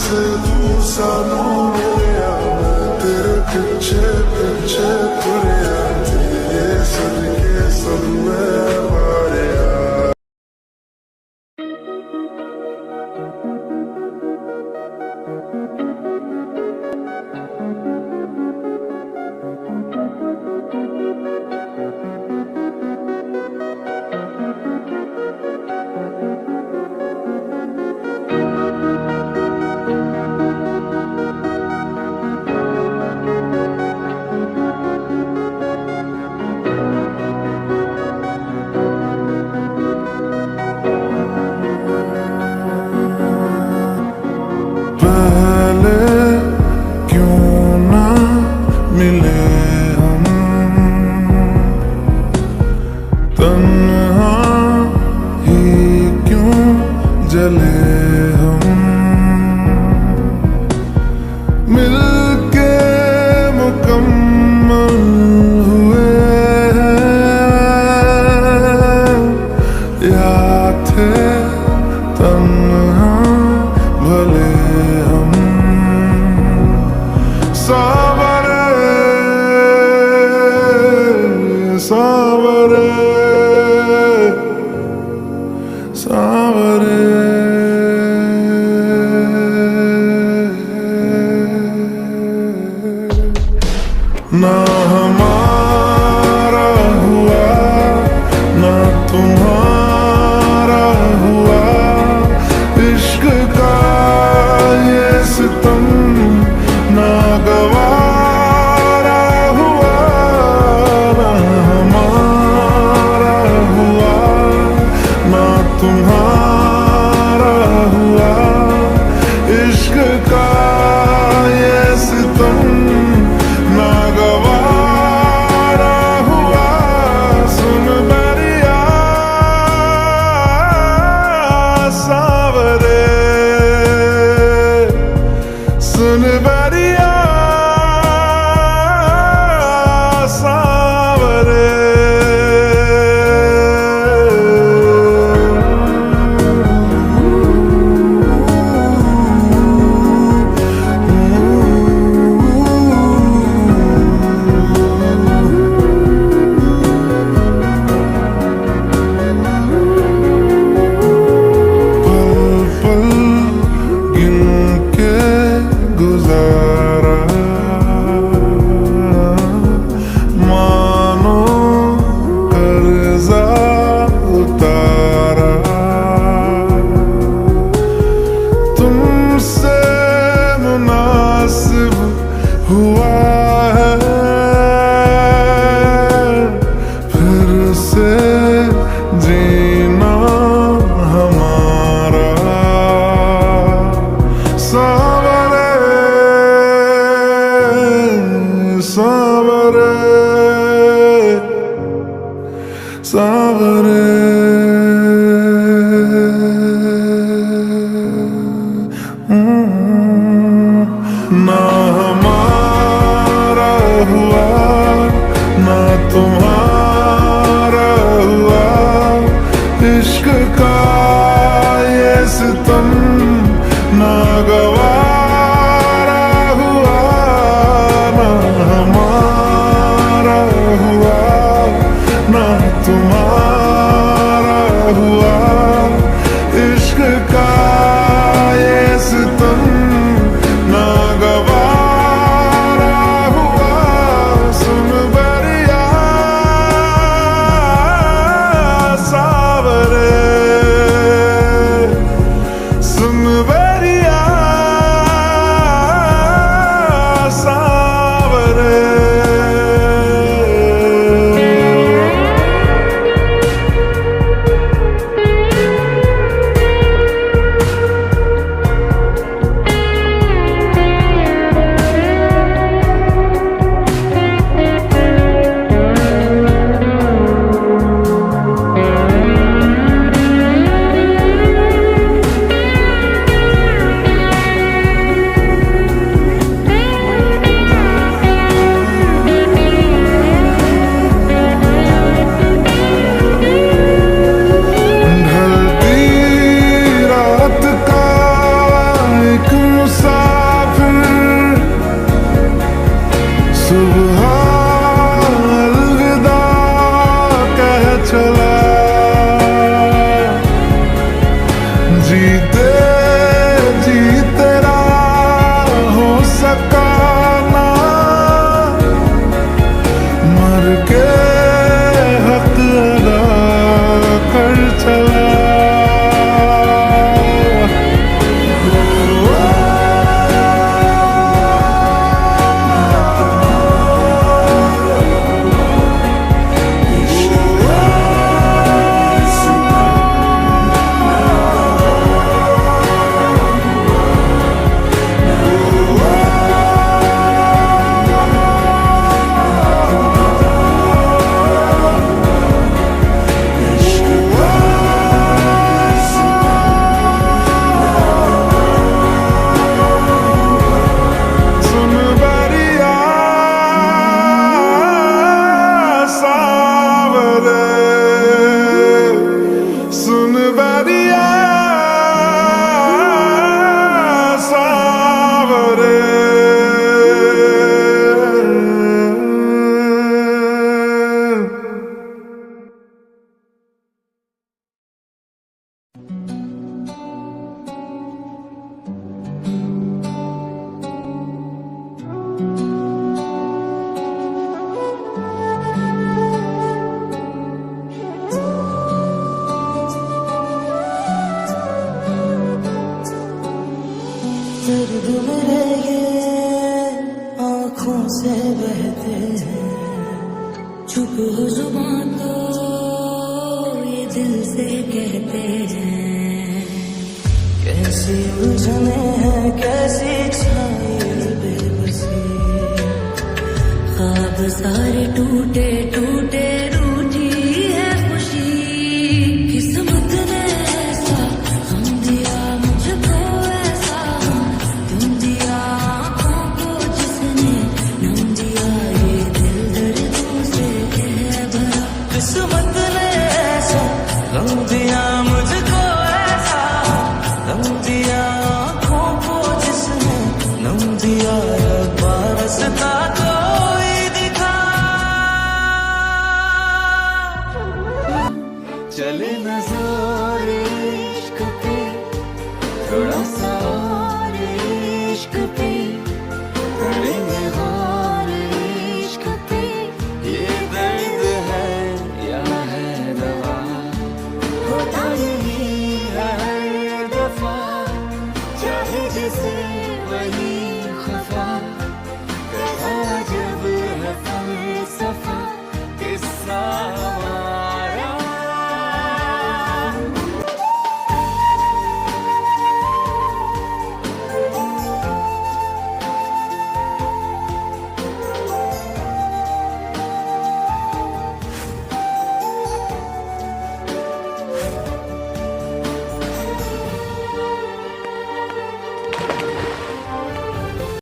से तू सानू मिलिया, तेरे पीछे पीछे तुरिया, तेरे सदके सब में मारिया। चले हम मिलके मुकम्मल हुए हैं, या थे तन्हा भले हम। सावरे सावरे सावरे ना हमारा हुआ ना तुम्हारा हुआ, इश्क का ये सितम ना गवारा हुआ। ना हमारा हुआ ना तुम्हारा हुआ, इश्क का ये सितम ना गवारा हुआ। सुन बरिया सावरे, सुन बरिया सावरे। हुआ है फिर से जीना हमारा। सावरे सावरे सावरे ना हमारा हुआ ना तुम्हारा हुआ, इश्क का ये सितम ना गवारा हुआ। ना हमारा हुआ ना तुम्हारा हुआ, इश्क का ये सितम ना गवारा हुआ। सुन बरिया सावरे, सुन बरिया दर्द मेरे ये आँखों से बहते हैं, चुप हो जुबां तो ये दिल से कहते हैं। कैसी उलझने हैं, कैसी छाई बेबसी, ख्वाब सारे टूटे टूटे, रूठी है खुशी। किस्मत ने ऐसा हम दिया मुझको, ऐसा तुम दिया आँखों को जिसने नम दिया, ये दिल दर्दों से है भरा। किस्मत ने ऐसा गम दिया मुझको, ऐसा गम दिया आँखों को जिसने नम दिया, रास्ता कोई दिखा। चले नजर इश्क पे, थोड़ा सा और इश्क पे, करेंगे और इश्क पे। ये दर्द है या है दवा, होता यही है हर दफा, चाहे जिसे वही खफा।